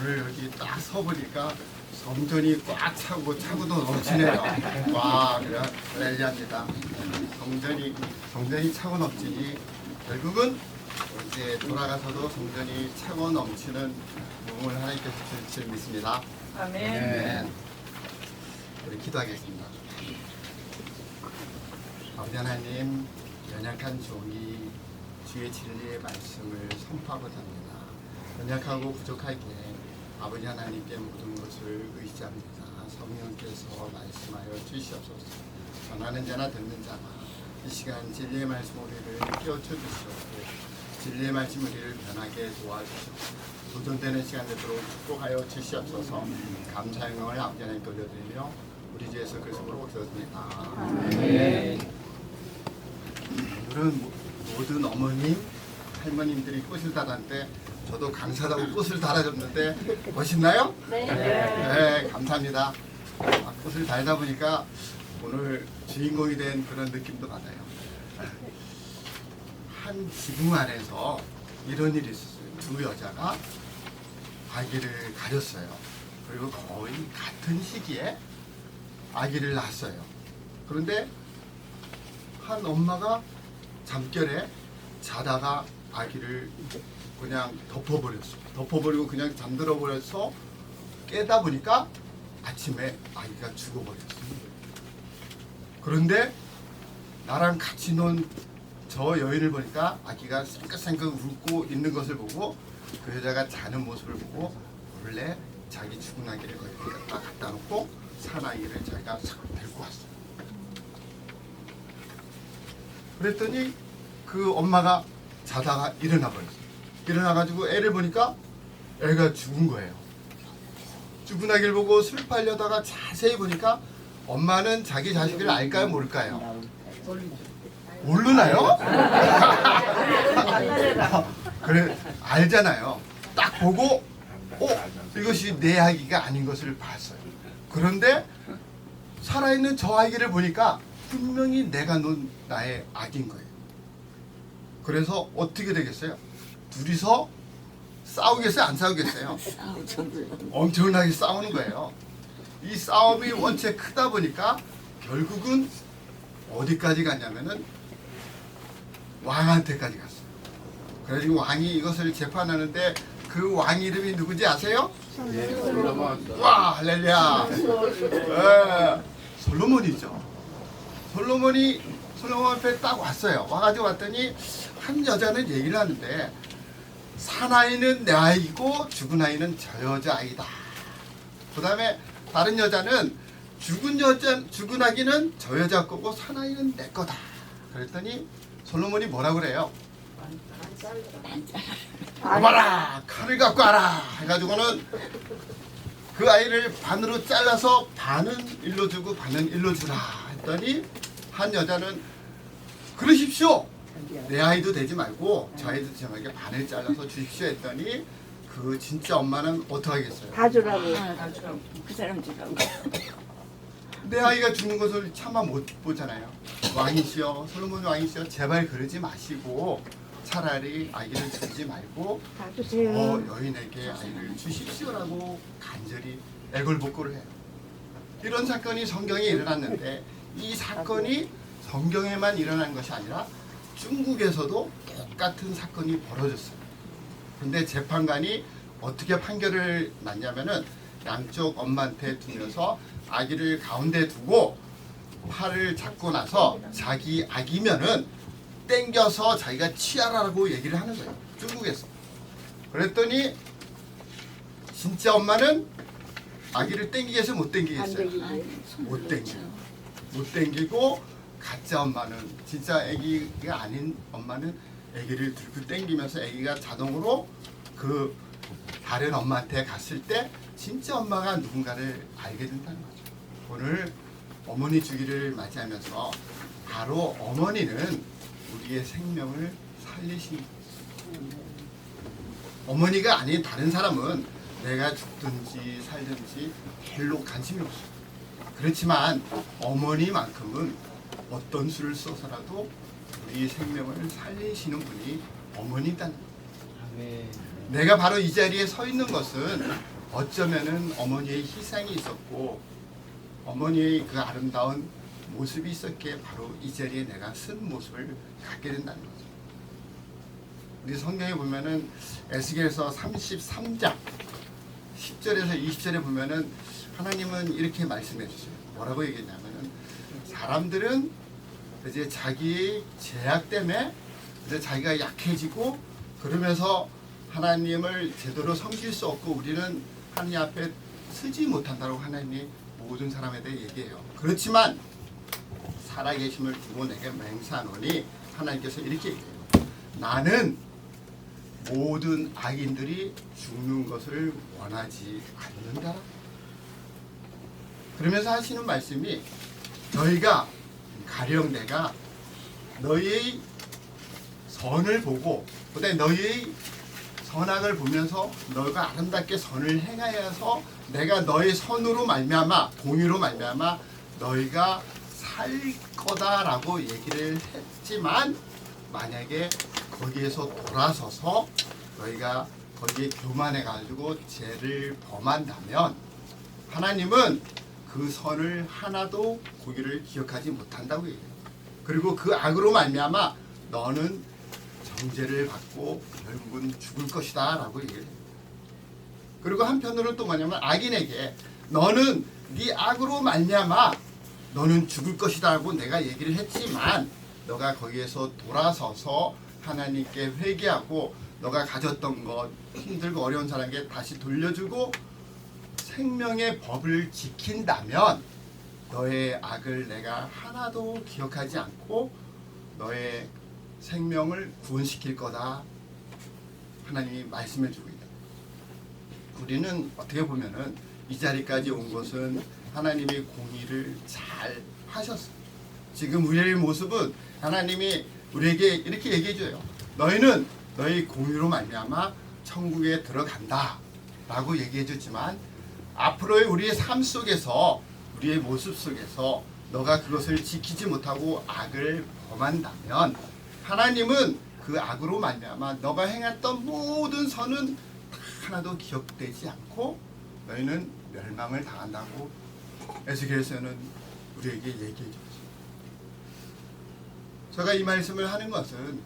오늘 여기 딱 서보니까 성전이 꽉 차고 차고도 넘치네요. 와, 그래 할렐루야입니다. 성전이 차고 넘치니 결국은 이제 돌아가서도 성전이 차고 넘치는 몸을 하나님께서 주실 줄 믿습니다. 아멘. 네. 우리 기도하겠습니다. 아버지 하나님, 연약한 종이 주의 진리의 말씀을 선포하고자 합니다. 연약하고 부족할 때 아버지 하나님께 모든 것을 의지합니다. 성령께서 말씀하여 주시옵소서. 전하는 자나 듣는 자나 이 시간 진리의 말씀 우리를 깨우쳐 주시옵고 진리의 말씀 우리를 변하게 도와주시옵소서. 도전되는 시간 되도록 축복하여 주시옵소서. 감사의 영광을 아버지 하나님께 올려드리며 우리 주 예수 그리스도로 기도드립니다. 오늘은 모든 어머니, 할머님들이 꽃을 달았는데 저도 강사라고 꽃을 달아줬는데 멋있나요? 네, 감사합니다. 꽃을 달다 보니까 오늘 주인공이 된 그런 느낌도 받아요. 한 지붕 안에서 이런 일이 있었어요. 두 여자가 아기를 가졌어요. 그리고 거의 같은 시기에 아기를 낳았어요. 그런데 한 엄마가 잠결에 자다가 아기를 그냥 덮어버렸어요. 덮어버리고 그냥 잠들어 버려서 깨다 보니까 아침에 아기가 죽어버렸어요. 그런데 나랑 같이 논 저 여인을 보니까 아기가 생긋생긋 웃고 있는 것을 보고 그 여자가 자는 모습을 보고 원래 자기 죽은 아기를 거기다 갖다 놓고 산 아기를 자기가 싹 데리고 왔어요. 그랬더니 그 엄마가 자다가 일어나 버렸어요. 일어나가지고 애를 보니까 애가 죽은 거예요. 죽은 아기를 보고 슬퍼하려다가 자세히 보니까 엄마는 자기 자식을 알까요 모를까요? 모르나요? 그래 알잖아요. 딱 보고 이것이 내 아기가 아닌 것을 봤어요. 그런데 살아있는 저 아기를 보니까 분명히 내가 놓은 나의 아기인 거예요. 그래서 어떻게 되겠어요? 둘이서 싸우겠어요? 안 싸우겠어요? 엄청나게 싸우는 거예요. 이 싸움이 원체 크다 보니까 결국은 어디까지 갔냐면은 왕한테까지 갔어요. 그래가지고 왕이 이것을 재판하는데 그 왕 이름이 누구지 아세요? 와 할렐루야. 솔로몬이죠. 솔로몬 앞에 딱 왔어요. 와가지고 왔더니 한 여자는 얘기를 하는데 산 아이는 내 아이고 죽은 아이는 저 여자 아이다. 그 다음에 다른 여자는 죽은 아기는 저 여자 거고 산 아이는 내 거다. 그랬더니 솔로몬이 뭐라 그래요? 봐라 칼을 갖고 와라 해가지고는 그 아이를 반으로 잘라서 반은 일로 주고 반은 일로 주라 했더니 한 여자는 그러십시오. 내 아이도 되지 말고 저 아이도 되지 말고 반을 잘라서 주십시오 했더니 그 진짜 엄마는 어떻게 하겠어요? 다 주라고. 그 사람 주라고. 내 아이가 죽는 것을 차마 못 보잖아요. 왕이시여, 솔로몬 왕이시여, 제발 그러지 마시고 차라리 아기를 주지 말고 다 주세요. 여인에게 아이를 주십시오라고 간절히 애걸복구를 해요. 이런 사건이 성경에 일어났는데 이 사건이 성경에만 일어난 것이 아니라 중국에서도 똑같은 사건이 벌어졌어요. 근데 재판관이 어떻게 판결을 났냐면은 양쪽 엄마한테 두면서 아기를 가운데 두고 팔을 잡고 나서 자기 아기면은 땡겨서 자기가 취하라고 얘기를 하는 거예요. 중국에서. 그랬더니 진짜 엄마는 아기를 땡기겠어요? 못 땡기겠어요? 못 땡겨. 못 땡기고 가짜 엄마는 진짜 아기가 아닌 엄마는 아기를 들고 땡기면서 아기가 자동으로 그 다른 엄마한테 갔을 때 진짜 엄마가 누군가를 알게 된다는 거죠. 오늘 어머니 주기를 맞이하면서 바로 어머니는 우리의 생명을 살리신 거예요. 어머니가 아닌 다른 사람은 내가 죽든지 살든지 별로 관심이 없어요. 그렇지만 어머니만큼은 어떤 수를 써서라도 우리 생명을 살리시는 분이 어머니다는 거예요. 내가 바로 이 자리에 서 있는 것은 어쩌면은 어머니의 희생이 있었고 어머니의 그 아름다운 모습이 있었기에 바로 이 자리에 내가 쓴 모습을 갖게 된다는 거죠. 우리 성경에 보면은 에스겔서 33장 10절에서 20절에 보면은 하나님은 이렇게 말씀해 주세요. 뭐라고 얘기했냐면은 사람들은 이제 자기의 제약 때문에 이제 자기가 약해지고 그러면서 하나님을 제대로 섬길 수 없고 우리는 하나님 앞에 서지 못한다고 하나님이 모든 사람에 대해 얘기해요. 그렇지만 살아계심을 두고 내게 맹세하노니 하나님께서 이렇게 얘기해요. 나는 모든 악인들이 죽는 것을 원하지 않는다. 그러면서 하시는 말씀이 너희가 가령 내가 너희의 선을 보고 그다음에 너희의 선악을 보면서 너희가 아름답게 선을 행하여서 내가 너의 선으로 말미암아 공의로 말미암아 너희가 살 거다라고 얘기를 했지만 만약에 거기에서 돌아서서 너희가 거기에 교만해 가지고 죄를 범한다면 하나님은 그 선을 하나도 거기를 기억하지 못한다고 얘기해요. 그리고 그 악으로 말미암아 너는 정죄를 받고 결국은 죽을 것이다 라고 얘기를 해요. 그리고 한편으로는 또 뭐냐면 악인에게 너는 네 악으로 말미암아 너는 죽을 것이다 라고 내가 얘기를 했지만 너가 거기에서 돌아서서 하나님께 회개하고 너가 가졌던 것 힘들고 어려운 사람에게 다시 돌려주고 생명의 법을 지킨다면 너의 악을 내가 하나도 기억하지 않고 너의 생명을 구원시킬 거다. 하나님이 말씀해 주고 있다. 우리는 어떻게 보면은 이 자리까지 온 것은 하나님의 공의를 잘 하셨어요. 지금 우리의 모습은 하나님이 우리에게 이렇게 얘기해 줘요. 너희는 너희 공의로 말미암아 천국에 들어간다 라고 얘기해 줬지만 앞으로의 우리의 삶 속에서 우리의 모습 속에서 너가 그것을 지키지 못하고 악을 범한다면 하나님은 그 악으로 말미암아 너가 행했던 모든 선은 하나도 기억되지 않고 너희는 멸망을 당한다고 에스겔서는 우리에게 얘기해 줬어요. 제가 이 말씀을 하는 것은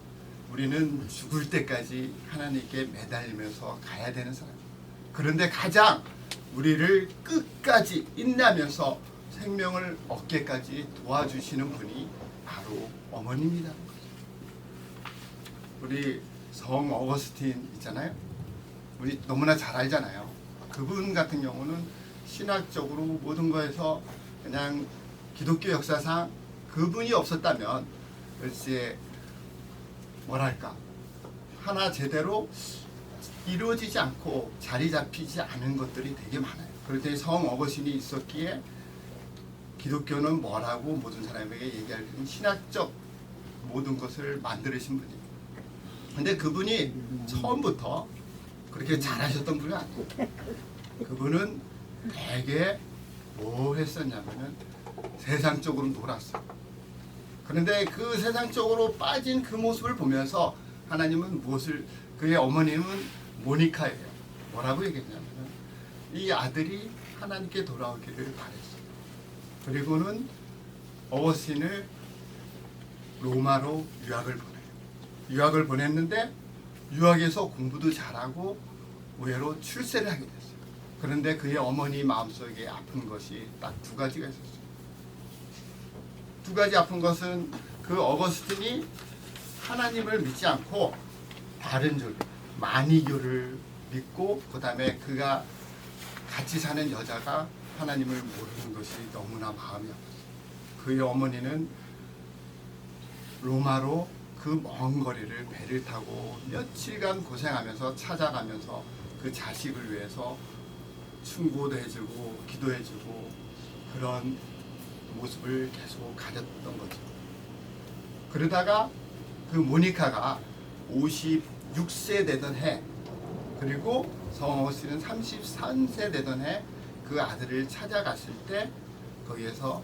우리는 죽을 때까지 하나님께 매달리면서 가야 되는 사람이에요. 그런데 가장 우리를 끝까지 인내하면서 생명을 얻게까지 도와주시는 분이 바로 어머니입니다. 우리 성 어거스틴 있잖아요. 우리 너무나 잘 알잖아요. 그분 같은 경우는 신학적으로 모든 거에서 그냥 기독교 역사상 그분이 없었다면 글쎄 뭐랄까 하나 제대로 이루어지지 않고 자리 잡히지 않은 것들이 되게 많아요. 그럴 때 성 어거스틴이 있었기에 기독교는 뭐라고 모든 사람에게 얘기할 때는 신학적 모든 것을 만드신 분이에요. 근데 그분이 처음부터 그렇게 잘하셨던 분이 아니에요. 그분은 되게 뭐 했었냐면은 세상적으로 놀았어요. 그런데 그 세상적으로 빠진 그 모습을 보면서 하나님은 무엇을 그의 어머님은 모니카예요. 뭐라고 얘기했냐면은 이 아들이 하나님께 돌아오기를 바랬어요. 그리고는 어거스틴을 로마로 유학을 보내요. 유학을 보냈는데 유학에서 공부도 잘하고 의외로 출세를 하게 됐어요. 그런데 그의 어머니 마음속에 아픈 것이 딱 두 가지가 있었어요. 두 가지 아픈 것은 그 어거스틴이 하나님을 믿지 않고 다른 종 마니교를 믿고 그 다음에 그가 같이 사는 여자가 하나님을 모르는 것이 너무나 마음이 아팠어요. 그의 어머니는 로마로 그 먼 거리를 배를 타고 며칠간 고생하면서 찾아가면서 그 자식을 위해서 충고도 해주고 기도해주고 그런 모습을 계속 가졌던 거죠. 그러다가 그 모니카가 56세 되던 해 그리고 성 어거스틴은 33세 되던 해 그 아들을 찾아갔을 때 거기에서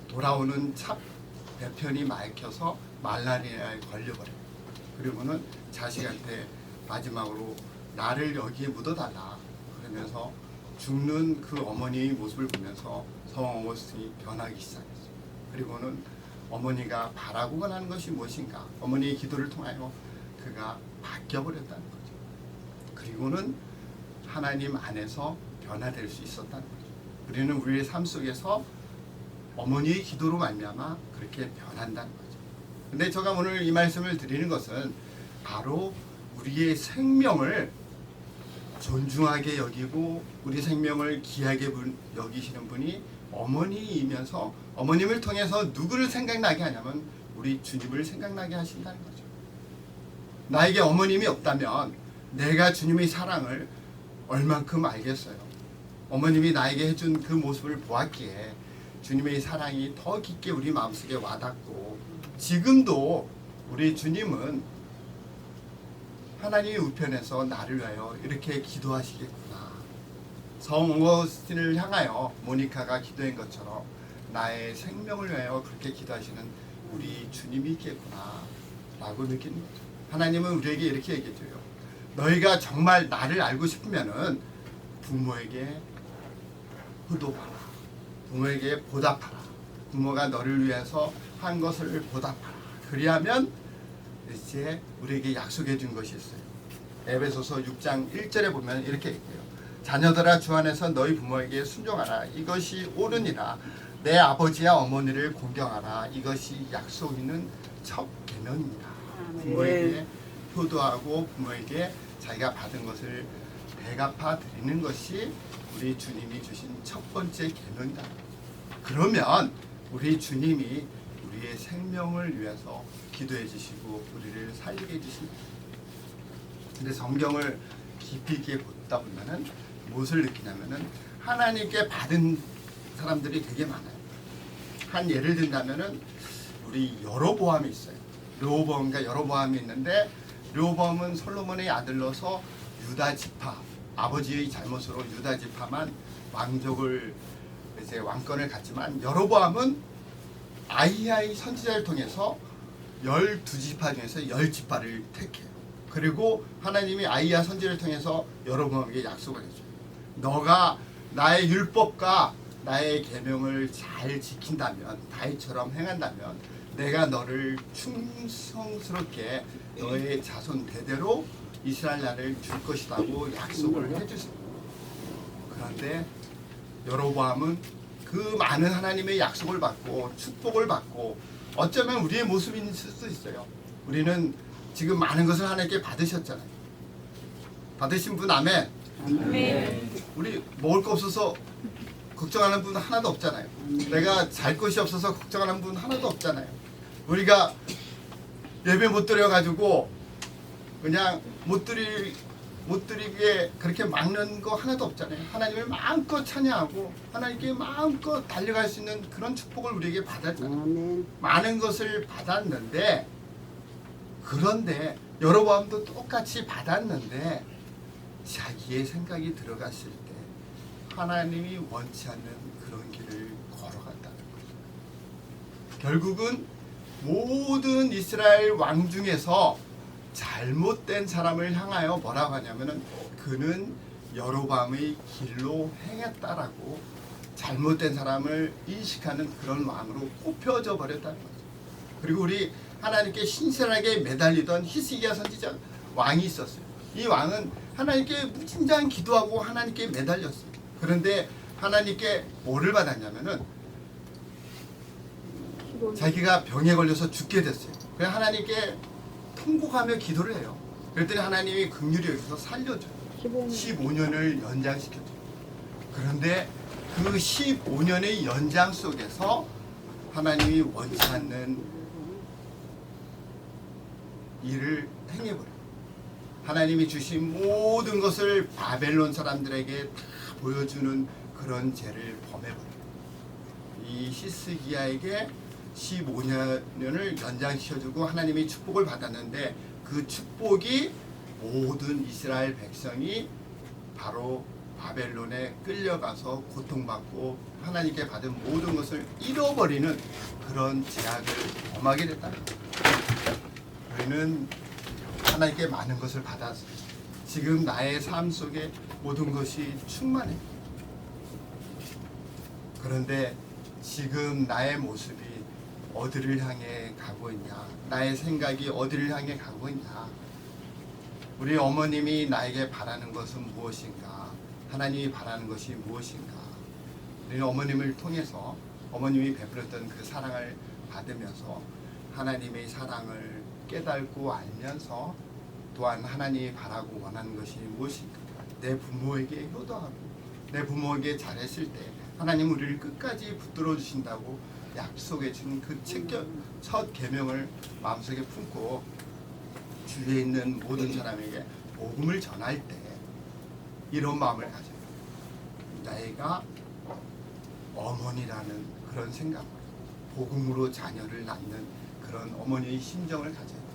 돌아오는 차 배편이 막혀서 말라리아에 걸려버려요. 그리고는 자식한테 마지막으로 나를 여기에 묻어달라. 그러면서 죽는 그 어머니의 모습을 보면서 성 어거스틴이 변하기 시작했어요. 그리고는 어머니가 바라고 원하는 것이 무엇인가? 어머니의 기도를 통하여 그가 바뀌어버렸다는 거죠. 그리고는 하나님 안에서 변화될 수 있었다는 거죠. 우리는 우리의 삶 속에서 어머니의 기도로 말미암아 그렇게 변한다는 거죠. 근데 제가 오늘 이 말씀을 드리는 것은 바로 우리의 생명을 존중하게 여기고 우리 생명을 귀하게 여기시는 분이 어머니이면서 어머님을 통해서 누구를 생각나게 하냐면 우리 주님을 생각나게 하신다는 거죠. 나에게 어머님이 없다면 내가 주님의 사랑을 얼만큼 알겠어요. 어머님이 나에게 해준 그 모습을 보았기에 주님의 사랑이 더 깊게 우리 마음속에 와닿고 지금도 우리 주님은 하나님의 우편에서 나를 위하여 이렇게 기도하시겠구나. 성 어거스틴을 향하여 모니카가 기도한 것처럼 나의 생명을 위하여 그렇게 기도하시는 우리 주님이 있겠구나 라고 느끼는 거죠. 하나님은 우리에게 이렇게 얘기해줘요. 너희가 정말 나를 알고 싶으면은 부모에게 효도하라. 부모에게 보답하라. 부모가 너를 위해서 한 것을 보답하라. 그리하면 이제 우리에게 약속해 준 것이 있어요. 에베소서 6장 1절에 보면 이렇게 얘기해요. 자녀들아 주 안에서 너희 부모에게 순종하라. 이것이 옳으니라. 내 아버지와 어머니를 공경하라. 이것이 약속 있는 첫 계명입니다. 부모에게 효도하고 부모에게 자기가 받은 것을 대갚아 드리는 것이 우리 주님이 주신 첫 번째 계명이다. 그러면 우리 주님이 우리의 생명을 위해서 기도해 주시고 우리를 살리게 해 주십니다. 근데 성경을 깊이 있게 보다 보면은 무엇을 느끼냐면은 하나님께 받은 사람들이 되게 많아요. 한 예를 든다면은 우리 여로보암이 있어요. 르호보암과 여로보암이 있는데 르호보암은 솔로몬의 아들로서 유다 지파 아버지의 잘못으로 유다 지파만 왕족을 이제 왕권을 갖지만 여로보암은 아히야의 선지자를 통해서 12지파 중에서 10지파를 택해요. 그리고 하나님이 아히야 선지자를 통해서 여로보암에게 약속을 해줘요. 너가 나의 율법과 나의 계명을 잘 지킨다면 다윗처럼 행한다면 내가 너를 충성스럽게 너의 자손 대대로 이스라엘 나라를 줄 것이라고 약속을 해주세요. 그런데 여로보암은 그 많은 하나님의 약속을 받고 축복을 받고 어쩌면 우리의 모습이 있을 수도 있어요. 우리는 지금 많은 것을 하나님께 받으셨잖아요. 받으신 분 아멘. 우리 먹을 거 없어서 걱정하는 분 하나도 없잖아요. 내가 잘 것이 없어서 걱정하는 분 하나도 없잖아요. 우리가 예배 못 드려가지고 그냥 못 드리게 그렇게 막는 거 하나도 없잖아요. 하나님을 마음껏 찬양하고 하나님께 마음껏 달려갈 수 있는 그런 축복을 우리에게 받았잖아요. 많은 것을 받았는데 그런데 여로보암도 똑같이 받았는데 자기의 생각이 들어갔을 때 하나님이 원치 않는 그런 길을 걸어갔다는 거죠. 결국은 모든 이스라엘 왕 중에서 잘못된 사람을 향하여 뭐라고 하냐면은 그는 여로보암의 길로 행했다라고 잘못된 사람을 인식하는 그런 왕으로 꼽혀져 버렸다는 거죠. 그리고 우리 하나님께 신실하게 매달리던 히스기야 선지자 왕이 있었어요. 이 왕은 하나님께 무진장 기도하고 하나님께 매달렸어요. 그런데 하나님께 뭐를 받았냐면은 자기가 병에 걸려서 죽게 됐어요. 그래서 하나님께 통곡하며 기도를 해요. 그랬더니 하나님이 긍휼히 여기서 살려줘요. 15년을 연장시켜줘요. 그런데 그 15년의 연장 속에서 하나님이 원치 않는 일을 행해버려요. 하나님이 주신 모든 것을 바벨론 사람들에게 다 보여주는 그런 죄를 범해버려요. 이 히스기야에게 15년을 연장시켜주고 하나님이 축복을 받았는데 그 축복이 모든 이스라엘 백성이 바로 바벨론에 끌려가서 고통받고 하나님께 받은 모든 것을 잃어버리는 그런 제약을 범하게 됐다는 거예요. 저희는 하나님께 많은 것을 받았지만 지금 나의 삶 속에 모든 것이 충만해. 그런데 지금 나의 모습이 어디를 향해 가고 있냐? 나의 생각이 어디를 향해 가고 있냐? 우리 어머님이 나에게 바라는 것은 무엇인가? 하나님이 바라는 것이 무엇인가? 우리는 어머님을 통해서 어머님이 베풀었던 그 사랑을 받으면서 하나님의 사랑을 깨닫고 알면서 또한 하나님이 바라고 원하는 것이 무엇인가? 내 부모에게 효도하고 내 부모에게 잘했을 때 하나님 우리를 끝까지 붙들어 주신다고 약속해 준 그 첫 계명을 마음속에 품고 주위에 있는 모든 사람에게 복음을 전할 때 이런 마음을 가져요. 내가 어머니라는 그런 생각, 복음으로 자녀를 낳는 그런 어머니의 심정을 가져요.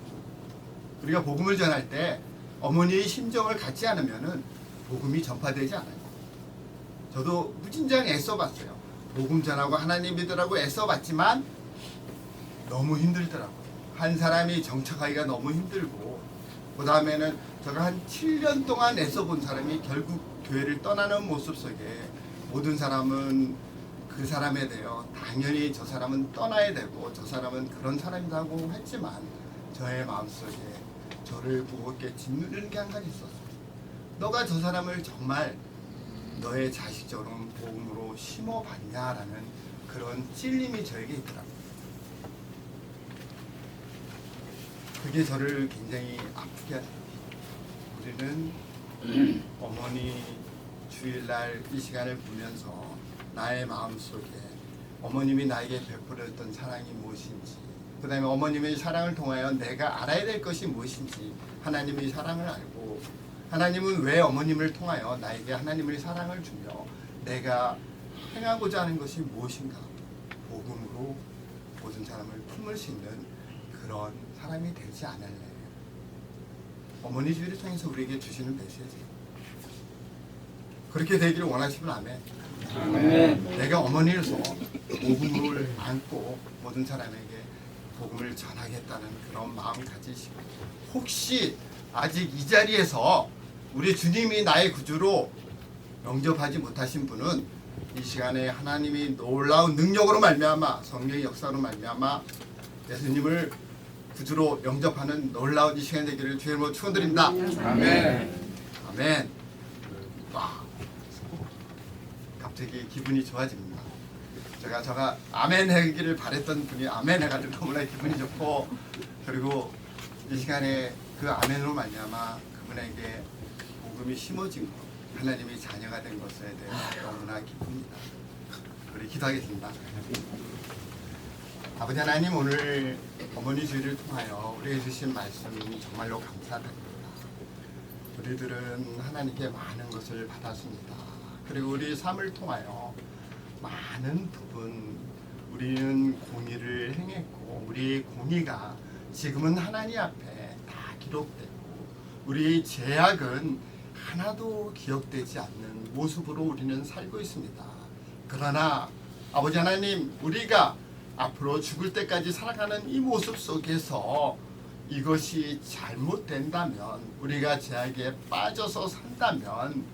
우리가 복음을 전할 때 어머니의 심정을 갖지 않으면은 복음이 전파되지 않아요. 저도 무진장 애써봤어요. 복음 전하고 하나님 믿으라고 애써봤지만 너무 힘들더라고요. 한 사람이 정착하기가 너무 힘들고 그 다음에는 제가 한 7년 동안 애써본 사람이 결국 교회를 떠나는 모습 속에 모든 사람은 그 사람에 대해 당연히 저 사람은 떠나야 되고 저 사람은 그런 사람이라고 했지만 저의 마음속에 저를 무겁게 짓누르는 게 한 가지 있었어요. 너가 저 사람을 정말 너의 자식처럼 복음으로 심어봤냐라는 그런 찔림이 저에게 있더라고요. 그게 저를 굉장히 아프게 하죠. 우리는 어머니 주일날 이 시간을 보면서 나의 마음속에 어머님이 나에게 베풀었던 사랑이 무엇인지 그 다음에 어머님의 사랑을 통하여 내가 알아야 될 것이 무엇인지 하나님의 사랑을 알고 하나님은 왜 어머님을 통하여 나에게 하나님의 사랑을 주며 내가 행하고자 하는 것이 무엇인가 복음으로 모든 사람을 품을 수 있는 그런 사람이 되지 않을래. 어머니 주일을 통해서 우리에게 주시는 메시지 그렇게 되기를 원하시면 아멘. 아멘. 내가 어머니로서 복음을 안고 모든 사람에게 복음을 전하겠다는 그런 마음을 가지시고 혹시 아직 이 자리에서 우리 주님이 나의 구주로 영접하지 못하신 분은 이 시간에 하나님이 놀라운 능력으로 말미암아 성령의 역사로 말미암아 예수님을 구주로 영접하는 놀라운 이 시간 되기를 주의 이름으로 축원드립니다. 아멘. 아멘. 와, 갑자기 기분이 좋아집니다. 제가 아멘 하기를 바랬던 분이 아멘 해가지고 너무나 기분이 좋고 그리고 이 시간에 그 아멘으로 말미암아 그분에게 복음이 심어진 것 하나님의 자녀가 된 것에 대해 너무나 기쁩니다. 우리 기도하겠습니다. 아버지 하나님 오늘 어머니 주일을 통하여 우리에게 주신 말씀 정말로 감사드립니다. 우리들은 하나님께 많은 것을 받았습니다. 그리고 우리 삶을 통하여 많은 부분 우리는 공의를 행했고 우리의 공의가 지금은 하나님 앞에 다 기록되고 우리의 죄악은 하나도 기억되지 않는 모습으로 우리는 살고 있습니다. 그러나 아버지 하나님 우리가 앞으로 죽을 때까지 살아가는 이 모습 속에서 이것이 잘못된다면 우리가 죄악에 빠져서 산다면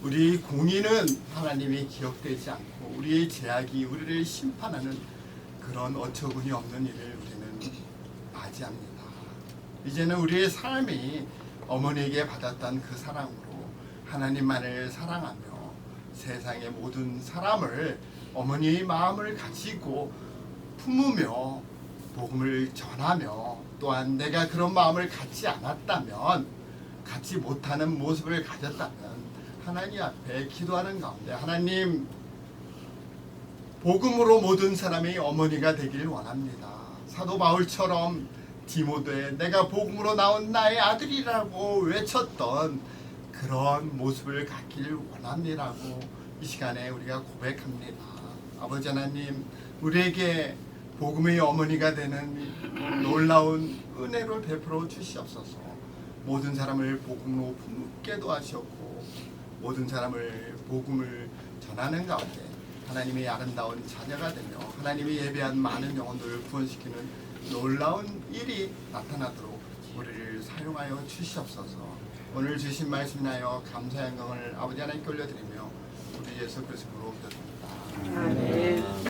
우리 공의는 하나님이 기억되지 않고 우리의 죄악이 우리를 심판하는 그런 어처구니 없는 일을 우리는 맞이합니다. 이제는 우리의 삶이 어머니에게 받았던 그 사랑으로 하나님만을 사랑하며 세상의 모든 사람을 어머니의 마음을 가지고 품으며 복음을 전하며 또한 내가 그런 마음을 갖지 않았다면 갖지 못하는 모습을 가졌다면 하나님 앞에 기도하는 가운데 하나님 복음으로 모든 사람의 어머니가 되기를 원합니다. 사도 바울처럼 디모데에 내가 복음으로 나온 나의 아들이라고 외쳤던 그런 모습을 갖기를 원합니다라고 이 시간에 우리가 고백합니다. 아버지 하나님 우리에게 복음의 어머니가 되는 놀라운 은혜를 베풀어 주시옵소서. 모든 사람을 복음으로 품게도 하셨고 모든 사람을 복음을 전하는 가운데 하나님의 아름다운 자녀가 되며 하나님이 예배한 많은 영혼들을 구원시키는 놀라운 일이 나타나도록 우리를 사용하여 주시옵소서. 오늘 주신 말씀이나요 감사 영광을 아버지 하나님께 올려드리며 우리 예수 그리스도로 기도드립니다.